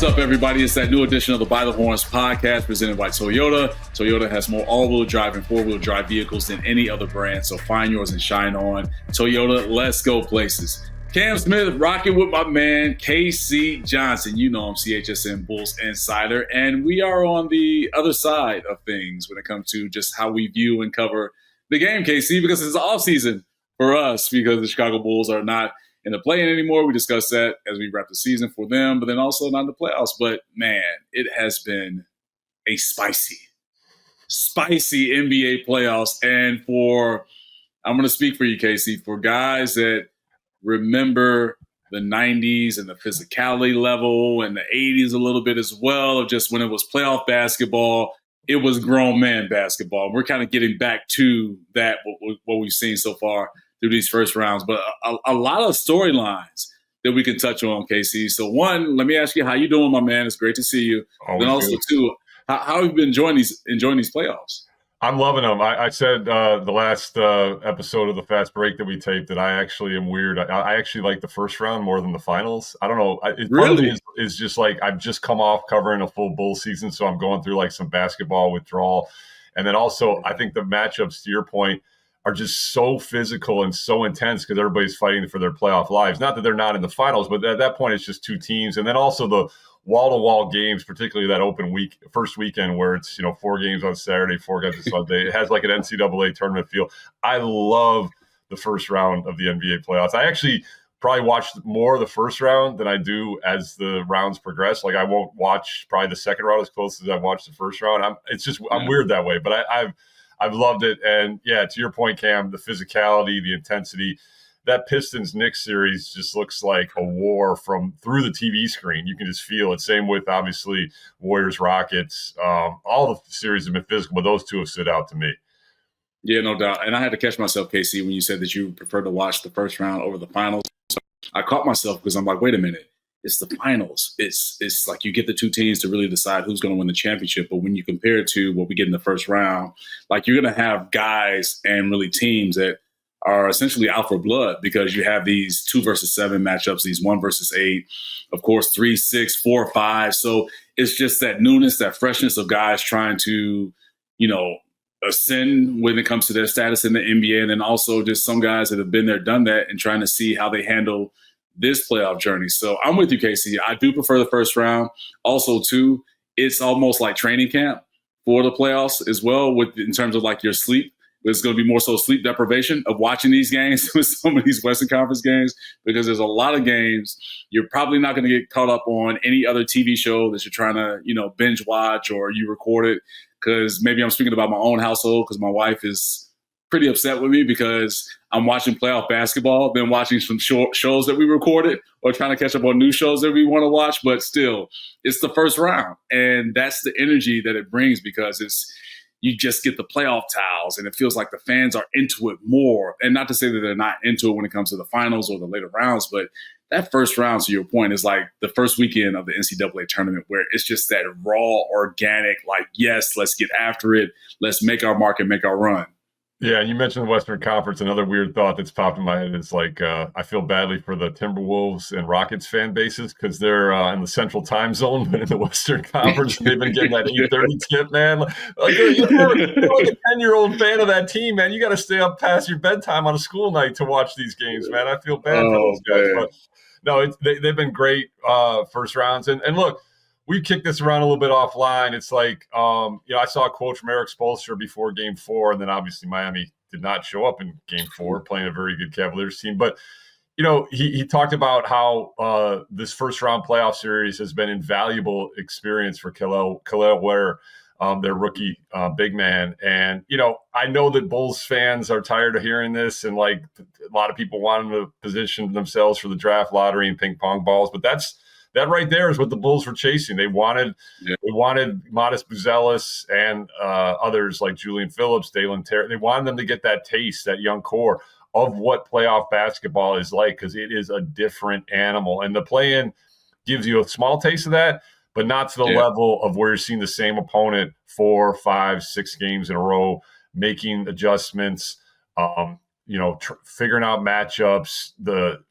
What's up, everybody? It's that new edition of the By the Horns podcast presented by Toyota. Toyota has more all-wheel drive and four-wheel drive vehicles than any other brand, so find yours and shine on. Toyota, let's go places. Cam Smith rocking with my man, 𝗙�C Johnson. You know him, CHSN Bulls Insider. And we are on the other side of things when it comes to just how we view and cover the game, 𝗙�C, because it's the offseason for us because the Chicago Bulls are not in the play-in anymore. We discussed that as we wrap the season for them, but then also not in the playoffs. But, man, it has been a spicy NBA playoffs. And I'm going to speak for you, 𝗙�C, for guys that remember the 90s and the physicality level and the 80s a little bit as well, of just when it was playoff basketball, it was grown man basketball. We're kind of getting back to that, what we've seen so far through these first rounds, but a lot of storylines that we can touch on, 𝗙�C. So one, let me ask you, how you doing, my man? It's great to see you. And also two, how have you been enjoying these playoffs? I'm loving them. I said the last episode of the Fast Break that we taped that I actually am weird. I actually like the first round more than the finals. I don't know. Really? It's just like I've just come off covering a full bull season, so I'm going through like some basketball withdrawal. And then also I think the matchups, to your point, are just so physical and so intense because everybody's fighting for their playoff lives. Not that they're not in the finals, but at that point it's just two teams. And then also the wall-to-wall games, particularly that open first weekend where it's, 4 games on Saturday, 4 games on Sunday. It has like an NCAA tournament feel. I love the first round of the NBA playoffs. I actually probably watched more of the first round than I do as the rounds progress. Like I won't watch probably the second round as close as I watched the first round. I'm weird that way, but I've loved it. And yeah, to your point, Cam, the physicality, the intensity, that Pistons-Knicks series just looks like a war through the TV screen. You can just feel it. Same with, obviously, Warriors-Rockets. All the series have been physical, but those two have stood out to me. Yeah, no doubt. And I had to catch myself, 𝗙�C, when you said that you prefer to watch the first round over the finals. So I caught myself because I'm like, wait a minute. It's the finals. It's like you get the two teams to really decide who's going to win the championship. But when you compare it to what we get in the first round, like you're going to have guys and really teams that are essentially out for blood because you have these 2 versus 7 matchups, these 1 versus 8, of course, 3, 6, 4, 5. So it's just that newness, that freshness of guys trying to, ascend when it comes to their status in the NBA. And then also just some guys that have been there, done that, and trying to see how they handle this playoff journey. So I'm with you, 𝗙�C. I do prefer the first round. Also, too, it's almost like training camp for the playoffs as well, in terms of like your sleep. It's going to be more so sleep deprivation of watching these games with some of these Western Conference games, because there's a lot of games you're probably not going to get caught up on any other TV show that you're trying to, binge watch or you record it. Because maybe I'm speaking about my own household because my wife is pretty upset with me because I'm watching playoff basketball, then watching some shows that we recorded or trying to catch up on new shows that we want to watch. But still, it's the first round. And that's the energy that it brings because you just get the playoff towels and it feels like the fans are into it more. And not to say that they're not into it when it comes to the finals or the later rounds, but that first round, to your point, is like the first weekend of the NCAA tournament where it's just that raw, organic, like, yes, let's get after it. Let's make our mark and make our run. Yeah, and you mentioned the Western Conference. Another weird thought that's popped in my head is like I feel badly for the Timberwolves and Rockets fan bases because they're in the Central Time Zone, but in the Western Conference, they've been getting that 8:30 tip, man. Like you're like a 10-year-old fan of that team, man. You got to stay up past your bedtime on a school night to watch these games, man. I feel bad for those guys, but no, they've been great first rounds. And look, we kicked this around a little bit offline. It's like, I saw a quote from 𝗪𝗪 before Game 4, and then obviously Miami did not show up in Game 4, playing a very good Cavaliers team. But, he talked about how this first-round playoff series has been invaluable experience for 𝗂𝗪, their rookie big man. And, I know that Bulls fans are tired of hearing this, and, like, a lot of people want them to position themselves for the draft lottery and ping pong balls, but that right there is what the Bulls were chasing. They wanted 𝗵𝗵 𝗪𝗪 and others like Julian Phillips, Dalen Terry. They wanted them to get that taste, that young core of what playoff basketball is like, because it is a different animal. And the play-in gives you a small taste of that, but not to the level of where you're seeing the same opponent 4, 5, 6 games in a row, making adjustments, figuring out matchups,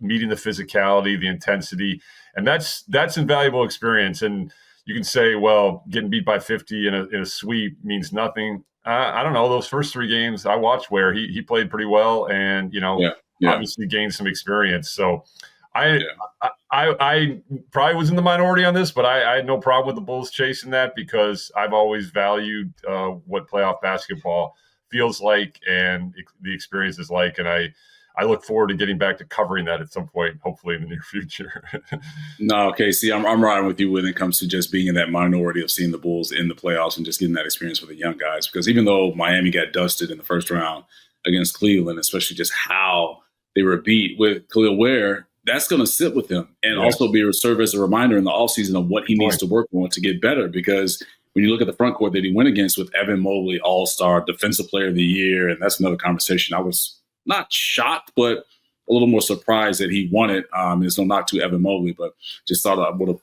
meeting the physicality, the intensity, and that's invaluable experience. And you can say, well, getting beat by 50 in a sweep means nothing. I don't know. Those first 3 games I watched where he played pretty well, and obviously gained some experience. So I probably was in the minority on this, but I had no problem with the Bulls chasing that, because I've always valued what playoff basketball feels like and the experience is like. And I look forward to getting back to covering that at some point, hopefully in the near future. No, okay. See, I'm riding with you when it comes to just being in that minority of seeing the Bulls in the playoffs and just getting that experience with the young guys. Because even though Miami got dusted in the first round against Cleveland, especially just how they were beat with Khalil Ware, that's going to sit with him and also serve as a reminder in the offseason of what he needs to work on to get better. Because when you look at the front court that he went against with Evan Mobley, All-Star, Defensive Player of the Year, and that's another conversation. I was not shocked, but a little more surprised that he won it. There's no knock to Evan Mobley, but just thought I would have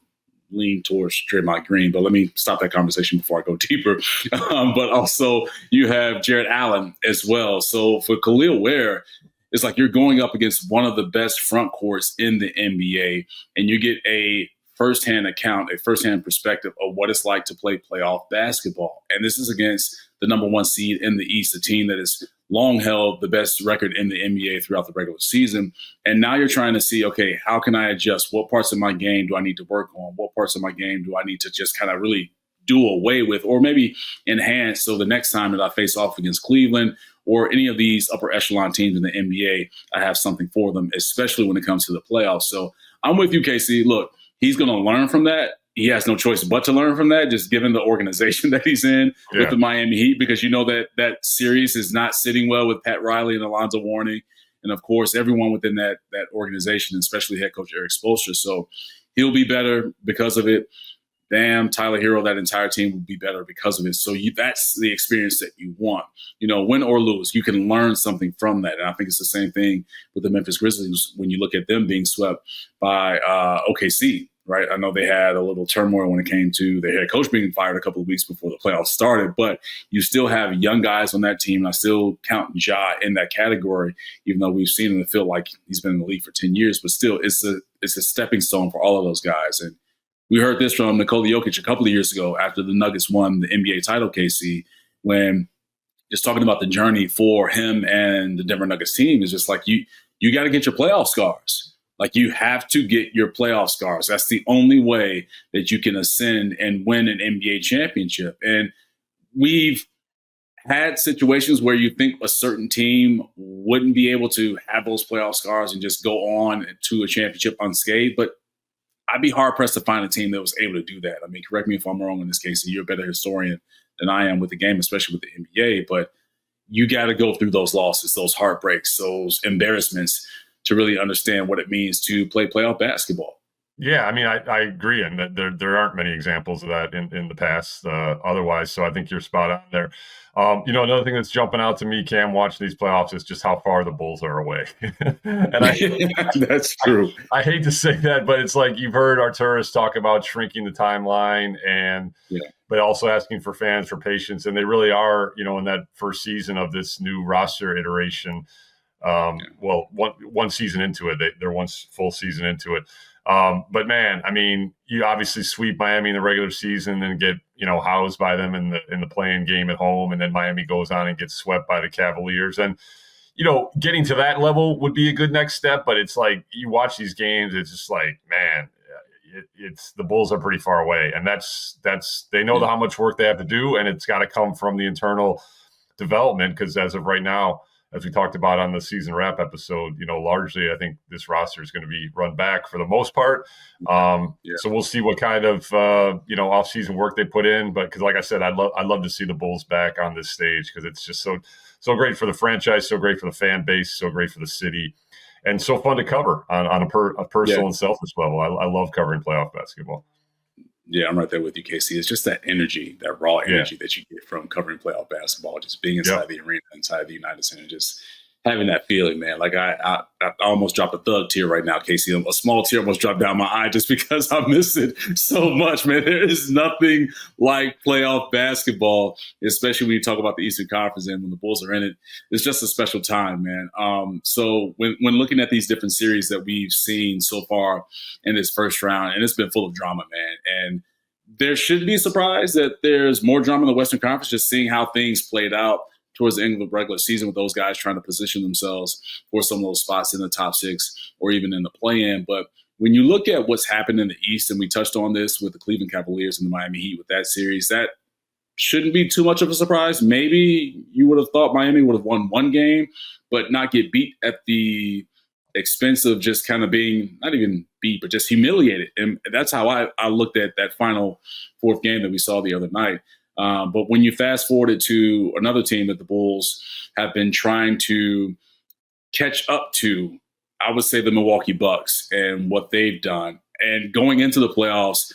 leaned towards Draymond Green. But let me stop that conversation before I go deeper. But also you have Jarrett Allen as well. So for Khalil Ware, it's like you're going up against one of the best front courts in the NBA, and you get a firsthand account, a firsthand perspective of what it's like to play playoff basketball. And this is against the number 1 seed in the East, a team that has long held the best record in the NBA throughout the regular season. And now you're trying to see, okay, how can I adjust? What parts of my game do I need to work on? What parts of my game do I need to just kind of really do away with, or maybe enhance, so the next time that I face off against Cleveland or any of these upper echelon teams in the NBA, I have something for them, especially when it comes to the playoffs. So I'm with you, KC. Look, he's going to learn from that. He has no choice but to learn from that, just given the organization that he's in with the Miami Heat, because that series is not sitting well with Pat Riley and Alonzo Mourning. And, of course, everyone within that organization, especially head coach Erik Spoelstra. So he'll be better because of it. Bam, Tyler Hero, that entire team will be better because of it. So that's the experience that you want. Win or lose, you can learn something from that. And I think it's the same thing with the Memphis Grizzlies when you look at them being swept by OKC, right? I know they had a little turmoil when it came to their head coach being fired a couple of weeks before the playoffs started, but you still have young guys on that team. And I still count Ja in that category, even though we've seen him feel like he's been in the league for 10 years, but still it's a stepping stone for all of those guys. And we heard this from 𝗏𝗀 Jokic a couple of years ago after the Nuggets won the NBA title, KC, when just talking about the journey for him and the Denver Nuggets team is just like you got to get your playoff scars. Like, you have to get your playoff scars. That's the only way that you can ascend and win an NBA championship. And we've had situations where you think a certain team wouldn't be able to have those playoff scars and just go on to a championship unscathed, but I'd be hard-pressed to find a team that was able to do that. I mean, correct me if I'm wrong in this case. You're a better historian than I am with the game, especially with the NBA. But you got to go through those losses, those heartbreaks, those embarrassments to really understand what it means to play playoff basketball. Yeah, I mean, I agree. And there aren't many examples of that in the past otherwise. So I think you're spot on there. Another thing that's jumping out to me, Cam, watching these playoffs is just how far the Bulls are away. And that's true. I hate to say that, but it's like you've heard Arturas talk about shrinking the timeline but also asking for fans for patience. And they really are, in that first season of this new roster iteration. Well, one season into it, they're one full season into it. But man, I mean, you obviously sweep Miami in the regular season and get, housed by them in the play-in game at home. And then Miami goes on and gets swept by the Cavaliers. And, getting to that level would be a good next step. But it's like, you watch these games, it's just like, man, it's the Bulls are pretty far away. And that's they know how much work they have to do. And it's got to come from the internal development, because as of right now, as we talked about on the season wrap episode, largely I think this roster is going to be run back for the most part. So we'll see what kind of, off-season work they put in. But because like I said, I'd love to see the Bulls back on this stage, because it's just so great for the franchise, so great for the fan base, so great for the city, and so fun to cover on a personal and selfish level. I love covering playoff basketball. Yeah, I'm right there with you, KC. It's just that energy, that raw energy that you get from covering playoff basketball, just being inside the arena, inside the United Center, just having that feeling, man. Like I almost dropped a thug tear right now, 𝗻𝗻. A small tear almost dropped down my eye just because I miss it so much, man. There is nothing like playoff basketball, especially when you talk about the Eastern Conference and when the Bulls are in it. It's just a special time, man. So when looking at these different series that we've seen so far in this first round, and it's been full of drama, man. And there should be surprise that there's more drama in the Western Conference, just seeing how things played out towards the end of the regular season with those guys trying to position themselves for some of those spots in the top 6 or even in the play-in. But when you look at what's happened in the East, and we touched on this with the Cleveland Cavaliers and the Miami Heat with that series, that shouldn't be too much of a surprise. Maybe you would have thought Miami would have won one game, but not get beat at the expense of just kind of being, not even beat, but just humiliated. And that's how I looked at that final 4th game that we saw the other night. But when you fast forwarded to another team that the Bulls have been trying to catch up to, I would say the Milwaukee Bucks and what they've done. And going into the playoffs,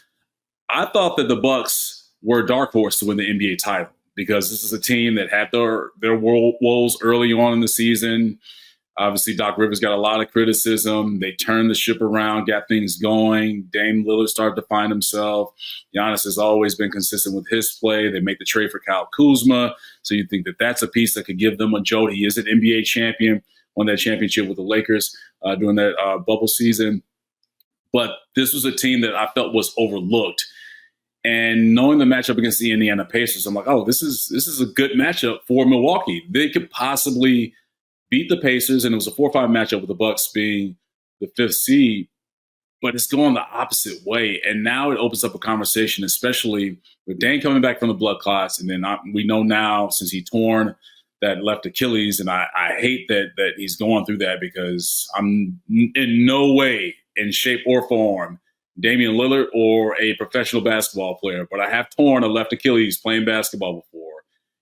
I thought that the Bucks were a dark horse to win the NBA title because this is a team that had their woes early on in the season. Obviously, Doc Rivers got a lot of criticism. They turned the ship around, got things going. Dame Lillard started to find himself. Giannis has always been consistent with his play. They make the trade for 𝗵𝗀. So you think that that's a piece that could give them a jolt. He is an NBA champion, won that championship with the Lakers during that bubble season. But this was a team that I felt was overlooked. And knowing the matchup against the Indiana Pacers, I'm like, oh, this is a good matchup for Milwaukee. They could possibly beat the Pacers, and it was a 4-5 matchup with the Bucks being the 5th seed, but it's going the opposite way. And now it opens up a conversation, especially with Dame coming back from the blood clots. And then we know now, since he torn that left Achilles, and I hate that he's going through that because I'm in no way in shape or form Damian Lillard or a professional basketball player, but I have torn a left Achilles playing basketball before.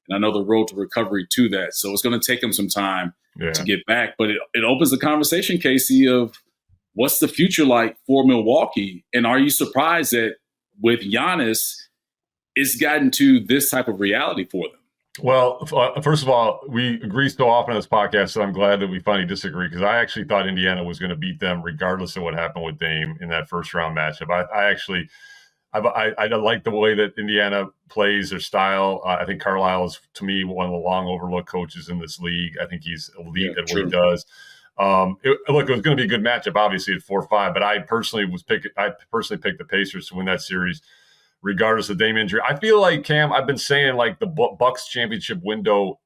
And I know the road to recovery to that. So it's going to take him some time to get back. But it opens the conversation, 𝗻𝗻, of what's the future like for Milwaukee? And are you surprised that with Giannis, it's gotten to this type of reality for them? Well, first of all, we agree so often on this podcast that I'm glad that we finally disagree because I actually thought Indiana was going to beat them regardless of what happened with Dame in that first round matchup. I like the way that Indiana plays their style. I think Carlisle is, to me, one of the long overlooked coaches in this league. I think he's elite at what he does. It was going to be a good matchup, obviously, at 4-5, but I personally picked the Pacers to win that series regardless of Dame injury. I feel like, Cam, I've been saying like the Bucks championship window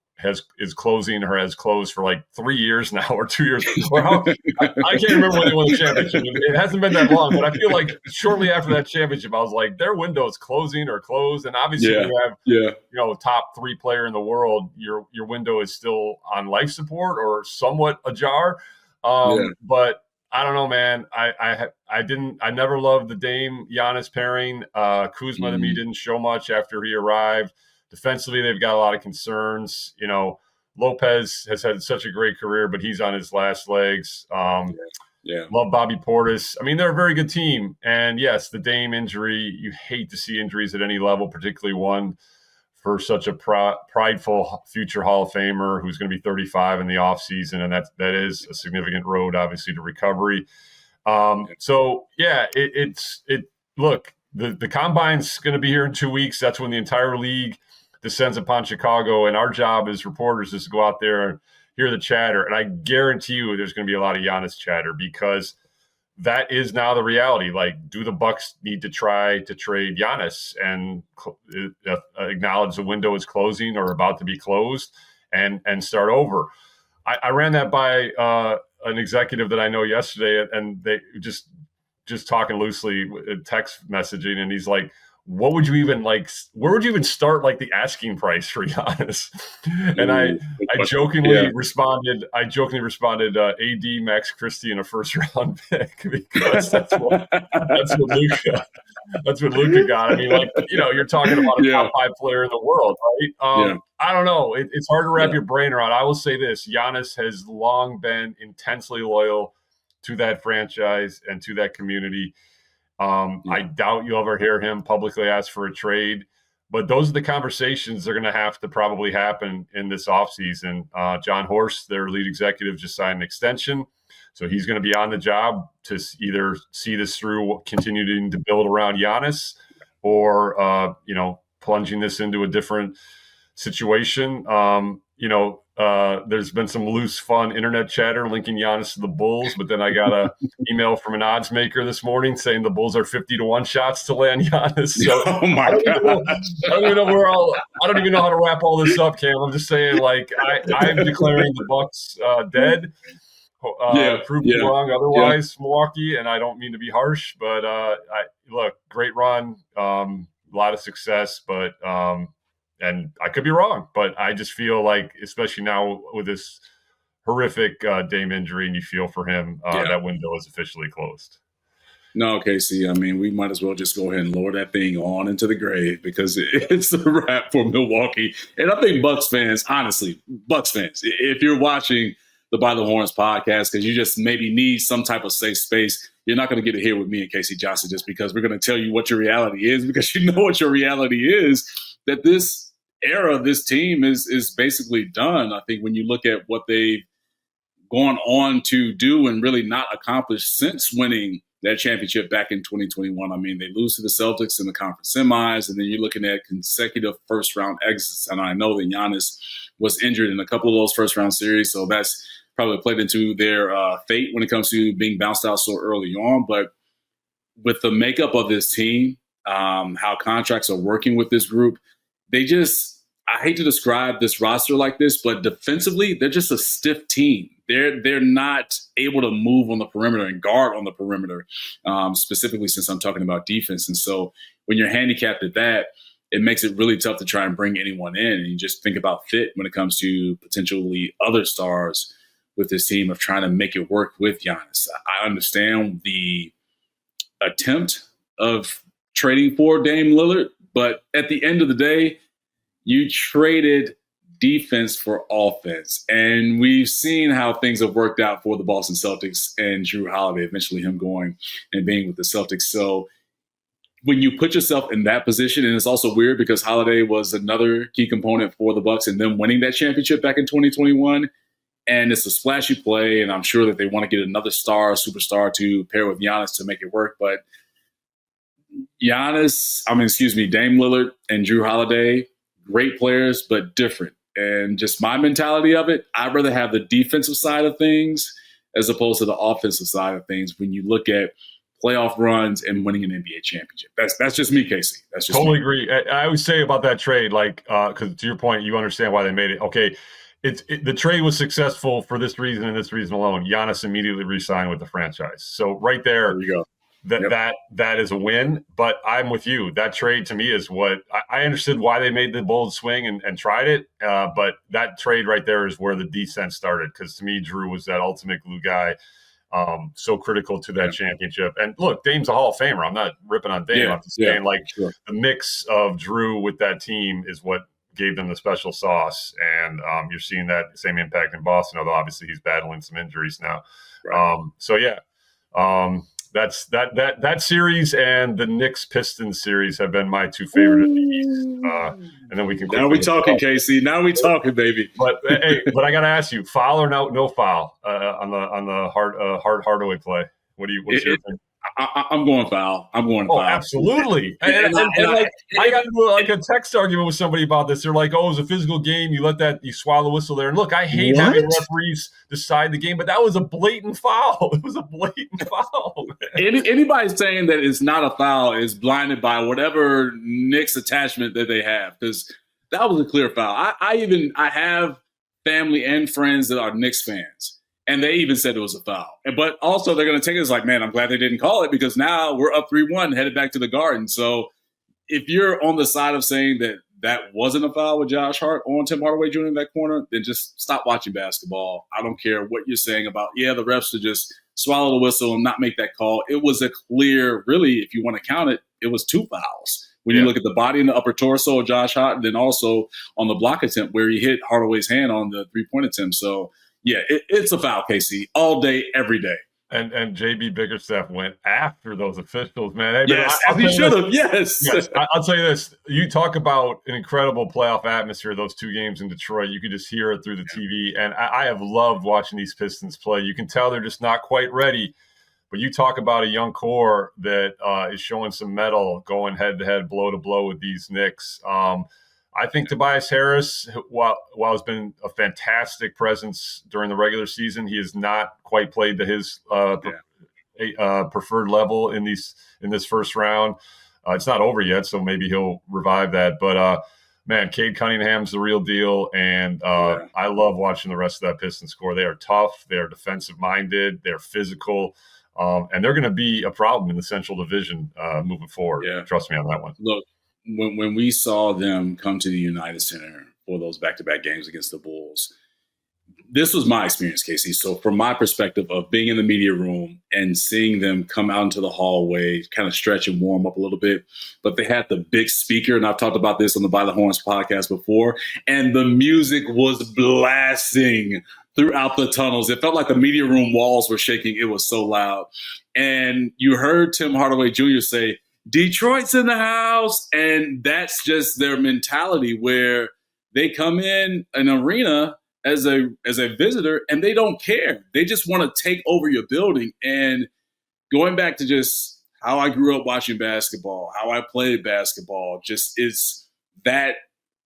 is closing or has closed for like 3 years now or 2 years. Or I can't remember when they won the championship. It hasn't been that long, but I feel like shortly after that championship, I was like, their window is closing or closed. And obviously, you have top 3 player in the world. Your window is still on life support or somewhat ajar. But I don't know, man. I never loved the Dame Giannis pairing. 𝗵𝗀 to me didn't show much after he arrived. Defensively, they've got a lot of concerns. You know, Lopez has had such a great career, but he's on his last legs. Love Bobby Portis. I mean, they're a very good team. And yes, the Dame injury, you hate to see injuries at any level, particularly one for such a prideful future Hall of Famer who's going to be 35 in the offseason. And that is a significant road, obviously, to recovery. Look, the combine's going to be here in 2 weeks. That's when the entire league descends upon Chicago, and our job as reporters is to go out there and hear the chatter. And I guarantee you there's going to be a lot of Giannis chatter because that is now the reality. Like, do the Bucks need to try to trade Giannis and acknowledge the window is closing or about to be closed and start over? I ran that by an executive that I know yesterday, and they just talking loosely, text messaging, and he's like, what would you even like? Where would you even start like the asking price for Giannis? And I jokingly responded, AD, Max Christie, and a first round pick because that's what Luka got. I mean, like, you're talking about a top 5 player in the world, right? I don't know. It's hard to wrap your brain around. I will say this: Giannis has long been intensely loyal to that franchise and to that community. I doubt you'll ever hear him publicly ask for a trade. But those are the conversations that are going to have to probably happen in this offseason. John Horst, their lead executive, just signed an extension. So he's going to be on the job to either see this through, continuing to build around Giannis, or, plunging this into a different situation. There's been some loose, fun internet chatter linking Giannis to the Bulls, but then I got an email from an odds maker this morning saying the Bulls are 50-1 shots to land Giannis. So oh my God. I don't even know how to wrap all this up, Cam. I'm just saying, I'm declaring the Bucks dead. Prove me wrong otherwise, Milwaukee, and I don't mean to be harsh, but great run, a lot of success, but and I could be wrong, but I just feel like, especially now with this horrific Dame injury, and you feel for him, that window is officially closed. No, Casey, I mean, we might as well just go ahead and lower that thing on into the grave, because it's a wrap for Milwaukee. And I think Bucks fans, honestly, if you're watching the By the Horns podcast, because you just maybe need some type of safe space, you're not going to get it here with me and Ksy Johnson, just because we're going to tell you what your reality is, because you know what your reality is, that this era, this team is basically done. I think when you look at what they've gone on to do and really not accomplished since winning that championship back in 2021, I mean, they lose to the Celtics in the conference semis, and then you're looking at consecutive first-round exits. And I know that Giannis was injured in a couple of those first-round series, so that's probably played into their fate when it comes to being bounced out so early on. But with the makeup of this team, how contracts are working with this group, I hate to describe this roster like this, but defensively, they're just a stiff team. They're not able to move on the perimeter and guard on the perimeter, specifically since I'm talking about defense. And so when you're handicapped at that, it makes it really tough to try and bring anyone in. And you just think about fit when it comes to potentially other stars with this team of trying to make it work with Giannis. I understand the attempt of trading for Dame Lillard, but at the end of the day, you traded defense for offense. And we've seen how things have worked out for the Boston Celtics and Jrue Holiday, eventually him going and being with the Celtics. So when you put yourself in that position, and it's also weird because Holiday was another key component for the Bucks and them winning that championship back in 2021. And it's a splashy play, and I'm sure that they want to get another superstar to pair with Giannis to make it work. But Dame Lillard and Jrue Holiday, great players, but different. And just my mentality of it, I'd rather have the defensive side of things as opposed to the offensive side of things when you look at playoff runs and winning an NBA championship. That's just me, Casey. That's just totally me. Agree. I always say about that trade, because to your point, you understand why they made it. Okay, the trade was successful for this reason and this reason alone. Giannis immediately re-signed with the franchise. So right there you go. That is a win, but I'm with you. That trade to me is what I understood why they made the bold swing and tried it. But that trade right there is where the descent started, because to me, Jrue was that ultimate glue guy, so critical to that championship. And look, Dame's a Hall of Famer. I'm not ripping on Dame. I'm just saying the mix of Jrue with that team is what gave them the special sauce. And you're seeing that same impact in Boston, although obviously he's battling some injuries now. Right. That's that series, and the Knicks Pistons series have been my two favorite of the East. And then we can. Now we talking, Casey. Now we talking, baby. But I got to ask you, foul or no foul on the Hardaway play? What's your opinion? I'm going foul. Foul. Absolutely. I got into a text argument with somebody about this. They're like, "Oh, it was a physical game. You swallow the whistle there." And look, I hate having referees decide the game, but that was a blatant foul. It was a blatant foul. Anybody saying that it's not a foul is blinded by whatever Knicks attachment that they have, because that was a clear foul. I have family and friends that are Knicks fans. And they even said it was a foul. But also they're going to take it as like, man, I'm glad they didn't call it, because now we're up 3-1 headed back to the Garden. So if you're on the side of saying that wasn't a foul with Josh Hart on Tim Hardaway Jr. in that corner, then just stop watching basketball. I don't care what you're saying about, the refs should just swallow the whistle and not make that call. It was a clear, really, if you want to count it, it was 2 fouls. When you look at the body and the upper torso of Josh Hart, and then also on the block attempt where he hit Hardaway's hand on the 3-point attempt. So, yeah, it's a foul, Casey, all day, every day. And 𝗵𝗶𝘀𝗶𝗹 went after those officials, man. Hey, Yes, as he should have. Yes. I'll tell you this. You talk about an incredible playoff atmosphere, those 2 games in Detroit. You could just hear it through the TV. And I have loved watching these Pistons play. You can tell they're just not quite ready. But you talk about a young core that is showing some mettle, going head-to-head, blow-to-blow with these Knicks. I think 𝗵𝗶𝘀𝗶𝗹 ₺ while has been a fantastic presence during the regular season, he has not quite played to his preferred level in this first round. It's not over yet, so maybe he'll revive that. But man, Cade Cunningham's the real deal, and I love watching the rest of that Pistons score. They are tough, they are defensive minded, they're physical, and they're going to be a problem in the Central Division moving forward. Trust me on that one. Look. When we saw them come to the United Center for those back-to-back games against the Bulls, this was my experience, 𝗻�C. So from my perspective of being in the media room and seeing them come out into the hallway, kind of stretch and warm up a little bit, but they had the big speaker, and I've talked about this on the By the Horns podcast before, and the music was blasting throughout the tunnels. It felt like the media room walls were shaking. It was so loud. And you heard Tim Hardaway Jr. say, Detroit's in the house, and that's just their mentality where they come in an arena as a visitor and they don't care. They just want to take over your building. And going back to just how I grew up watching basketball, how I played basketball, just is that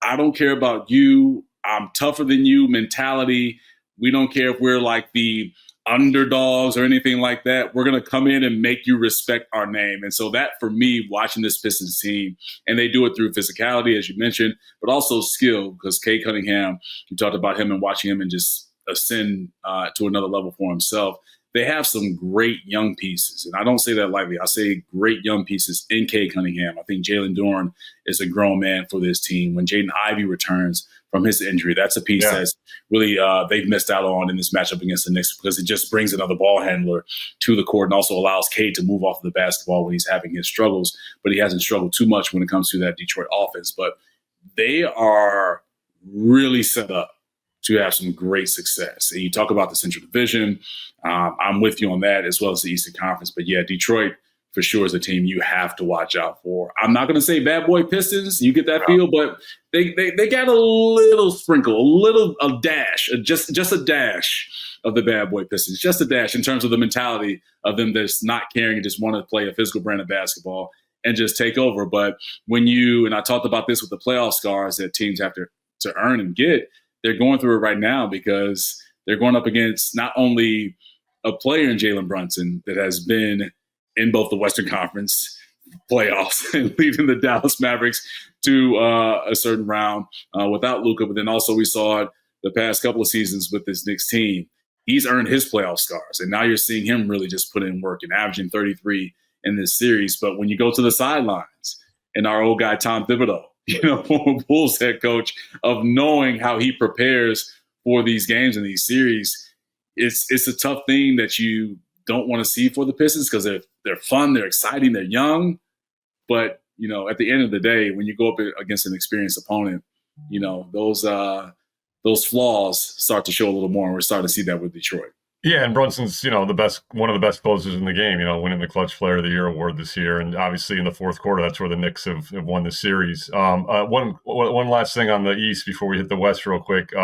I don't care about you, I'm tougher than you mentality. We don't care if we're like the underdogs or anything like that. We're going to come in and make you respect our name. And so that, for me, watching this Pistons team, and they do it through physicality, as you mentioned, but also skill, because Cade Cunningham, you talked about him and watching him and just ascend to another level for himself. They have some great young pieces, and I don't say that lightly. I say great young pieces in Cade Cunningham. I think Jalen Duren is a grown man for this team. When Jaden Ivey returns from his injury, that's a piece that's really they've missed out on in this matchup against the Knicks, because it just brings another ball handler to the court and also allows Cade to move off of the basketball when he's having his struggles. But he hasn't struggled too much when it comes to that Detroit offense. But they are really set up to have some great success. And you talk about the Central Division. I'm with you on that, as well as the Eastern Conference. But yeah, Detroit for sure is a team you have to watch out for. I'm not going to say bad boy Pistons. You get that feel, but they got a little sprinkle, a dash, just a dash of the bad boy Pistons, just a dash in terms of the mentality of them that's not caring and just want to play a physical brand of basketball and just take over. But when and I talked about this with the playoff scars that teams have to earn and get, they're going through it right now because they're going up against not only a player in Jalen Brunson that has been in both the Western Conference playoffs and leading the Dallas Mavericks to a certain round without Luka, but then also we saw it the past couple of seasons with this Knicks team. He's earned his playoff scars, and now you're seeing him really just put in work and averaging 33 in this series. But when you go to the sidelines and our old guy Tom Thibodeau, former Bulls head coach, of knowing how he prepares for these games and these series, it's a tough thing that you don't want to see for the Pistons, because they're fun, they're exciting, they're young. But, at the end of the day, when you go up against an experienced opponent, those flaws start to show a little more, and we're starting to see that with Detroit. Yeah, and Brunson's, one of the best closers in the game, winning the Clutch Player of the Year award this year. And obviously in the fourth quarter, that's where the Knicks have won the series. One last thing on the East before we hit the West real quick.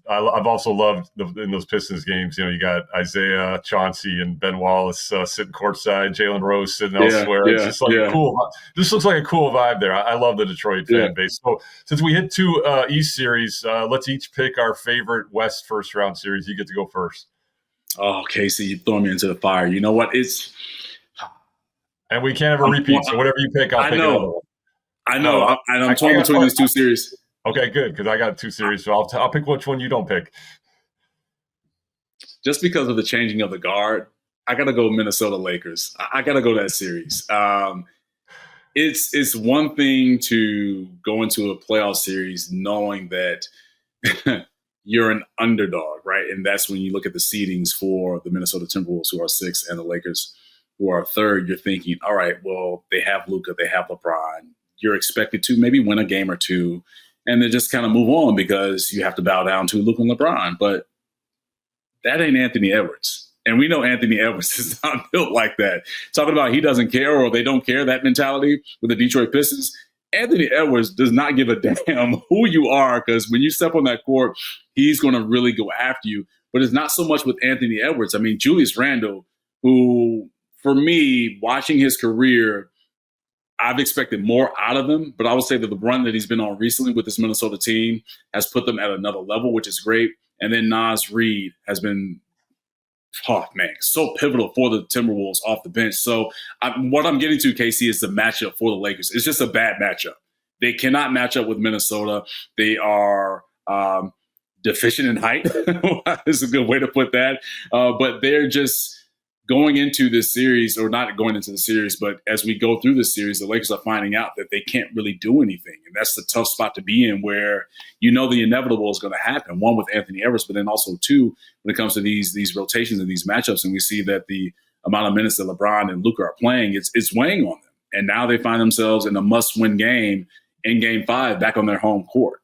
I've also loved in those Pistons games, you got Isaiah, Chauncey, and Ben Wallace sitting courtside, Jalen Rose sitting elsewhere. It's just like cool. This looks like a cool vibe there. I love the Detroit fan base. So since we hit two East series, let's each pick our favorite West first round series. You get to go first. Oh, 𝗻�C, you throw me into the fire. You know what? And we can't have a repeat, so whatever you pick, I'll pick another one. I know. I'm torn between these two series. Okay, good, because I got two series, so I'll pick which one you don't pick. Just because of the changing of the guard, I got to go Minnesota Lakers. I got to go that series. It's one thing to go into a playoff series knowing that you're an underdog, right? And that's when you look at the seedings for the Minnesota Timberwolves, who are 6th, and the Lakers, who are 3rd. You're thinking, all right, well, they have Luka, they have LeBron. You're expected to maybe win a game or two, and then just kind of move on because you have to bow down to Luka and LeBron. But that ain't Anthony Edwards. And we know Anthony Edwards is not built like that. Talking about he doesn't care or they don't care, that mentality with the Detroit Pistons. Anthony Edwards does not give a damn who you are, because when you step on that court, he's going to really go after you. But it's not so much with Anthony Edwards. I mean, Julius Randle, who, for me, watching his career, I've expected more out of him. But I would say that the run that he's been on recently with this Minnesota team has put them at another level, which is great. And then Naz Reid has been, oh man, so pivotal for the Timberwolves off the bench. So what I'm getting to, KC, is the matchup for the Lakers. It's just a bad matchup. They cannot match up with Minnesota. They are deficient in height. Is a good way to put that. But they're just going into this series, or not going into the series, but as we go through this series, the Lakers are finding out that they can't really do anything. And that's the tough spot to be in, where you know the inevitable is going to happen. One, with Anthony Edwards, but then also two, when it comes to these rotations and these matchups, and we see that the amount of minutes that LeBron and Luka are playing, it's weighing on them. And now they find themselves in a must-win game in Game 5 back on their home court.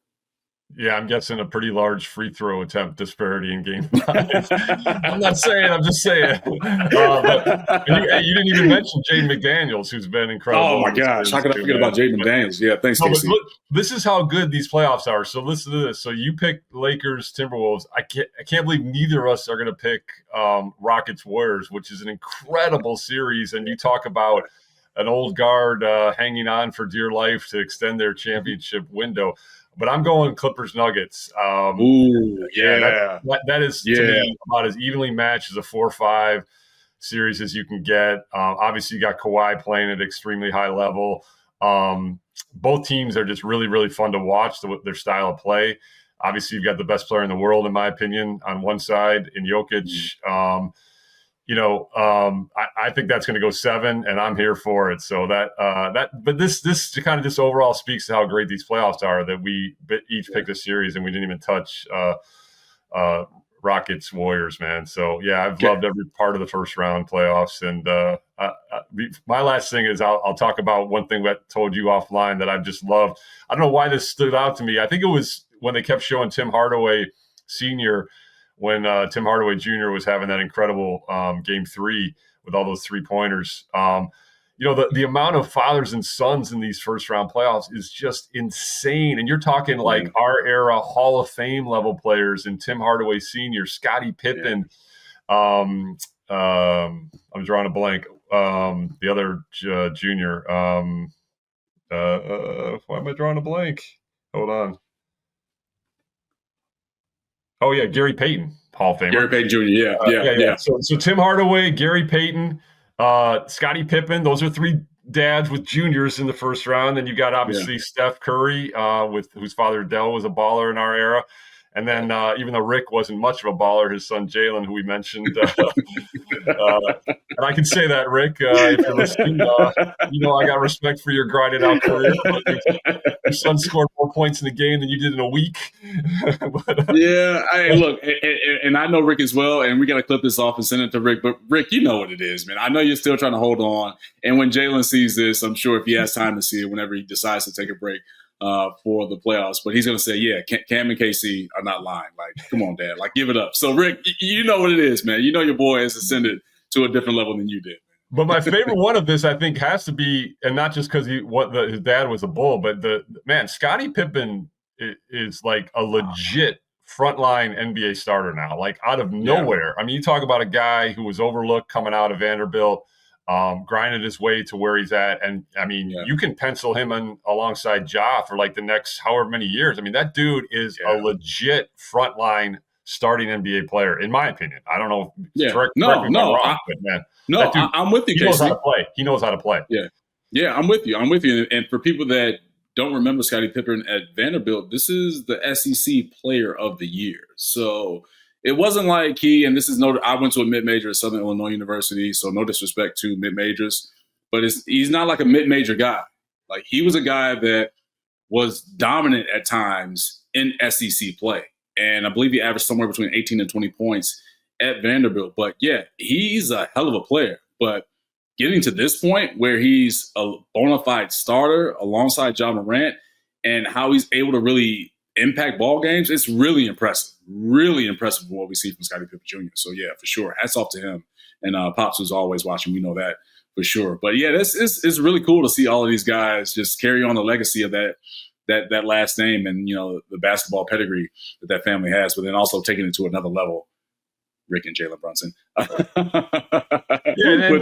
Yeah, I'm guessing a pretty large free throw attempt disparity in Game 5. I'm not saying, I'm just saying. But you didn't even mention Jaden McDaniels, who's been incredible. Oh, my gosh. How could I forget about Jaden McDaniels? Yeah, thanks, Casey. Look, this is how good these playoffs are. So listen to this. So you pick Lakers, Timberwolves. I can't believe neither of us are going to pick Rockets, Warriors, which is an incredible series. And you talk about an old guard hanging on for dear life to extend their championship window. But I'm going Clippers Nuggets. Ooh, yeah. That is, to me, about as evenly matched as a 4-5 series as you can get. Obviously, you got Kawhi playing at an extremely high level. Both teams are just really, really fun to watch, their style of play. Obviously, you've got the best player in the world, in my opinion, on one side in Jokic. I think that's going to go 7, and I'm here for it. So but this kind of just overall speaks to how great these playoffs are, that we each picked a series and we didn't even touch Rockets, Warriors, man. So yeah, I've loved every part of the first round playoffs. And my last thing is I'll talk about one thing that I told you offline that I've just loved. I don't know why this stood out to me. I think it was when they kept showing Tim Hardaway Sr., when Tim Hardaway Jr. was having that incredible Game 3 with all those 3-pointers. The amount of fathers and sons in these first-round playoffs is just insane. And you're talking like our era Hall of Fame level players, and Tim Hardaway Sr., Scottie Pippen. I'm drawing a blank. The other junior. Why am I drawing a blank? Hold on. Oh, yeah, Gary Payton, Hall of Famer. Gary Payton Jr., yeah. So Tim Hardaway, Gary Payton, Scottie Pippen, those are 3 dads with juniors in the first round. Then you got, obviously, Steph Curry, whose father, Dell, was a baller in our era. And then even though Rick wasn't much of a baller, his son Jalen, who we mentioned, and I can say that, Rick, if you're listening, I got respect for your grinded out career. Your son scored more points in the game than you did in a week. Look, and I know Rick as well, and we got to clip this off and send it to Rick. But Rick, you know what it is, man. I know you're still trying to hold on. And when Jalen sees this, I'm sure if he has time to see it, whenever he decides to take a break for the playoffs, but he's going to say, Cam and KC are not lying. Like, come on, Dad. Like, give it up. So, Rick, you know what it is, man. You know your boy has ascended to a different level than you did. But my favorite one of this, I think, has to be, and not just because his dad was a Bull, but Scottie Pippen is like a legit frontline NBA starter now, like out of nowhere. I mean, you talk about a guy who was overlooked coming out of Vanderbilt, grinded his way to where he's at. And I mean, you can pencil him alongside Ja for like the next however many years. I mean, that dude is a legit frontline starting NBA player, in my opinion. I don't know. Correct me if I'm wrong, but man. No, I'm with you, He knows how to play. He knows how to play. Yeah, I'm with you. And for people that don't remember Scottie Pippen at Vanderbilt, this is the SEC Player of the Year. So it wasn't like and this is I went to a mid-major at Southern Illinois University, so no disrespect to mid-majors, but he's not like a mid-major guy. Like, he was a guy that was dominant at times in SEC play. And I believe he averaged somewhere between 18 and 20 points at Vanderbilt. But he's a hell of a player. But getting to this point where he's a bona fide starter alongside Ja Morant, and how he's able to really impact ball games, it's really impressive. Really impressive what we see from 𝗕cie 𝗵𝗶𝗹 Jr. So yeah, for sure. Hats off to him. And Pops was always watching. We know that for sure. But yeah, it's really cool to see all of these guys just carry on the legacy of that last name and, the basketball pedigree that family has, but then also taking it to another level. Rick and Jalen Brunson with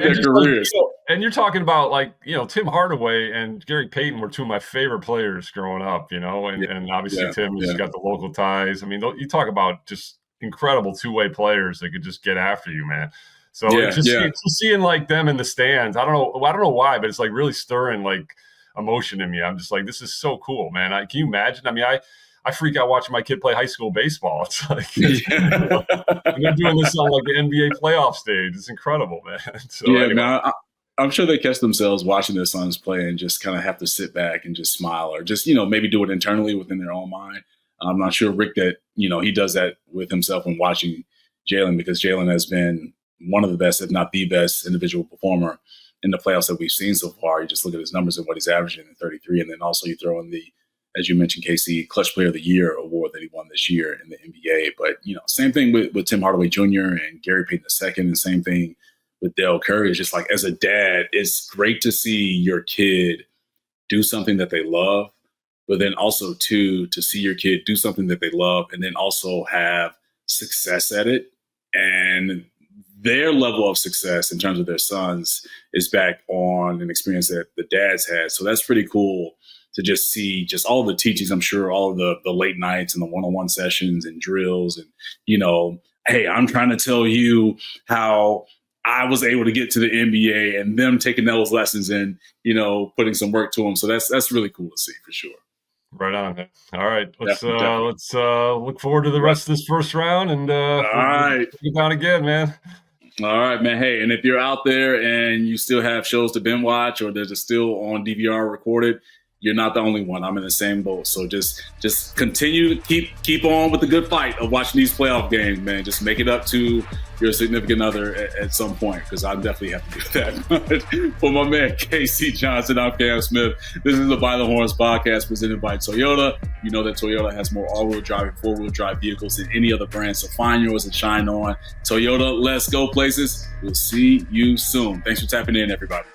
their careers. And you're talking about Tim Hardaway and Gary Payton were two of my favorite players growing up, and obviously Tim has got the local ties. I mean, you talk about just incredible two-way players that could just get after you, man. So just seeing them in the stands, I don't know why, but it's really stirring emotion in me. I'm just this is so cool, man. Can you imagine? I mean, I freak out watching my kid play high school baseball. It's and they're doing this on the NBA playoff stage. It's incredible, man. So man, I'm sure they catch themselves watching their sons play and just kind of have to sit back and just smile or just, maybe do it internally within their own mind. I'm not sure Rick that, he does that with himself when watching Jalen, because Jalen has been one of the best, if not the best individual performer in the playoffs that we've seen so far. You just look at his numbers and what he's averaging in 33. And then also you throw in the, as you mentioned, 𝗕cie, Clutch Player of the Year award that he won this year in the NBA. But, same thing with Tim Hardaway Jr. and Gary Payton II, and same thing with Dell Curry. It's just as a dad, it's great to see your kid do something that they love, but then also, to see your kid do something that they love and then also have success at it. And their level of success in terms of their sons is back on an experience that the dads had. So that's pretty cool to just see just all the teachings, I'm sure, all of the late nights and the one-on-one sessions and drills and, hey, I'm trying to tell you how I was able to get to the NBA, and them taking those lessons and, putting some work to them. So that's really cool to see for sure. Right on, man. All right. Let's look forward to the rest of this first round and all right. Take it down again, man. All right, man. Hey, and if you're out there and you still have shows to binge watch or there's still on DVR recorded, you're not the only one. I'm in the same boat. So just continue to keep on with the good fight of watching these playoff games, man. Just make it up to your significant other at some point, because I definitely have to do that. For my man 𝗕cie Johnson, I'm Cam Smith. This is the By the Horns podcast presented by Toyota. You know that Toyota has more all-wheel drive and four-wheel drive vehicles than any other brand. So find yours and shine on. Toyota, let's go places. We'll see you soon. Thanks for tapping in, everybody.